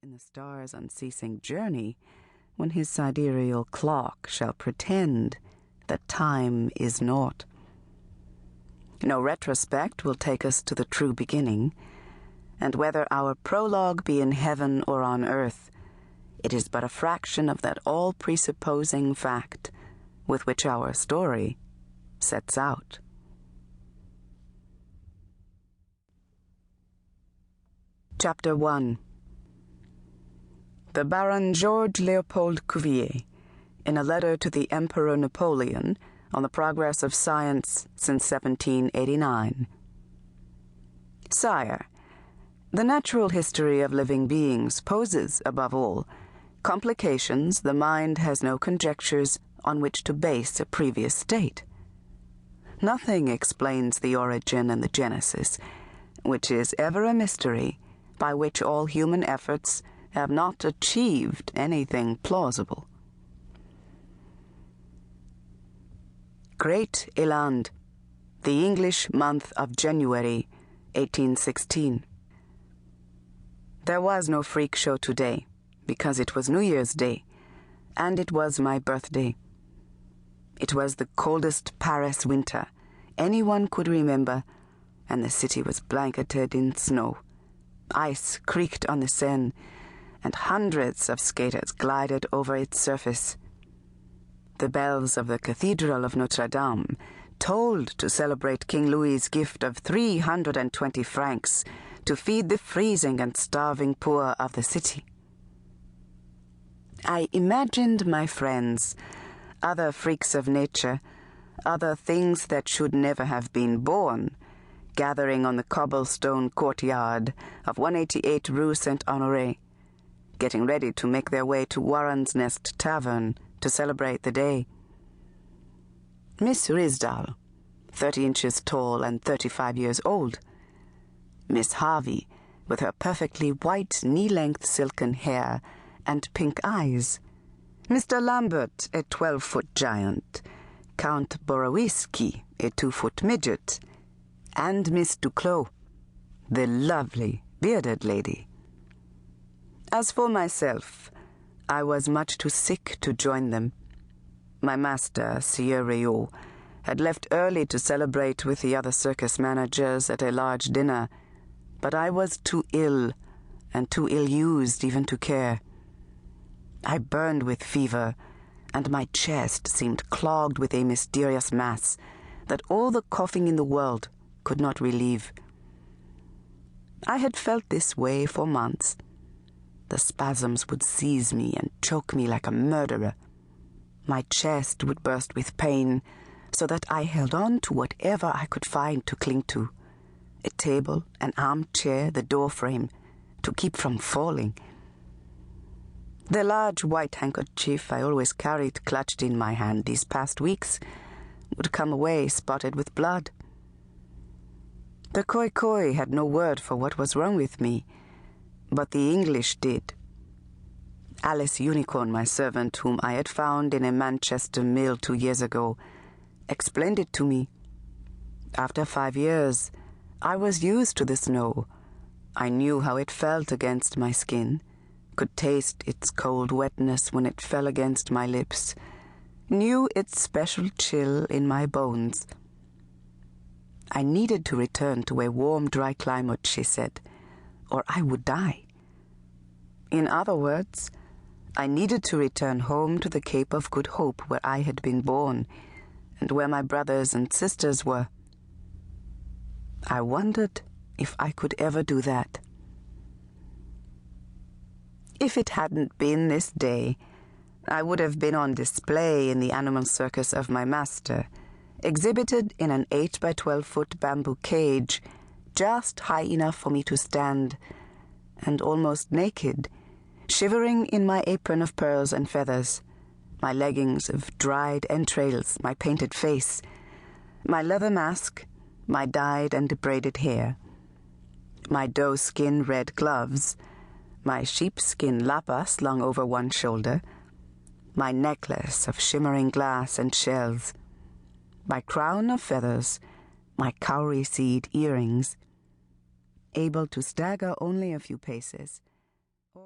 in the stars' unceasing journey, when his sidereal clock shall pretend that time is naught. No retrospect will take us to the true beginning, and whether our prologue be in heaven or on earth, it is but a fraction of that all-presupposing fact with which our story sets out. Chapter 1. The Baron Georges Leopold Cuvier, in a letter to the Emperor Napoleon on the progress of science since 1789. Sire, the natural history of living beings poses, above all, complications the mind has no conjectures on which to base a previous state. Nothing explains the origin and the genesis, which is ever a mystery, by which all human efforts have not achieved anything plausible. Great Eland, the English month of January, 1816. There was no freak show today, because it was New Year's Day, and it was my birthday. It was the coldest Paris winter anyone could remember, and the city was blanketed in snow. Ice creaked on the Seine, and hundreds of skaters glided over its surface. The bells of the Cathedral of Notre Dame tolled to celebrate King Louis's gift of 320 francs to feed the freezing and starving poor of the city. I imagined my friends, other freaks of nature, other things that should never have been born, gathering on the cobblestone courtyard of 188 Rue Saint-Honoré, getting ready to make their way to Warren's Nest Tavern to celebrate the day. Miss Risdal, 30 inches tall and 35 years old. Miss Harvey, with her perfectly white knee-length silken hair and pink eyes. Mr. Lambert, a 12-foot giant. Count Borowiecki, a 2-foot midget. And Miss Duclos, the lovely, bearded lady. As for myself, I was much too sick to join them. My master, Chase-Riboud, had left early to celebrate with the other circus managers at a large dinner, but I was too ill and too ill-used even to care. I burned with fever, and my chest seemed clogged with a mysterious mass that all the coughing in the world could not relieve. I had felt this way for months. The spasms would seize me and choke me like a murderer. My chest would burst with pain, so that I held on to whatever I could find to cling to. A table, an armchair, the doorframe, to keep from falling. The large white handkerchief I always carried clutched in my hand these past weeks would come away spotted with blood. The Khoi had no word for what was wrong with me, but the English did. Alice Unicorn, my servant, whom I had found in a Manchester mill 2 years ago, explained it to me. After 5 years, I was used to the snow. I knew how it felt against my skin, could taste its cold wetness when it fell against my lips, knew its special chill in my bones. I needed to return to a warm, dry climate, she said, or I would die. In other words, I needed to return home to the Cape of Good Hope where I had been born, and where my brothers and sisters were. I wondered if I could ever do that. If it hadn't been this day, I would have been on display in the animal circus of my master, exhibited in an 8 by 12-foot bamboo cage, just high enough for me to stand, and almost naked, shivering in my apron of pearls and feathers, my leggings of dried entrails, my painted face, my leather mask, my dyed and braided hair, my doe-skin red gloves, my sheepskin lapa slung over one shoulder, my necklace of shimmering glass and shells, my crown of feathers, my cowrie seed earrings, able to stagger only a few paces,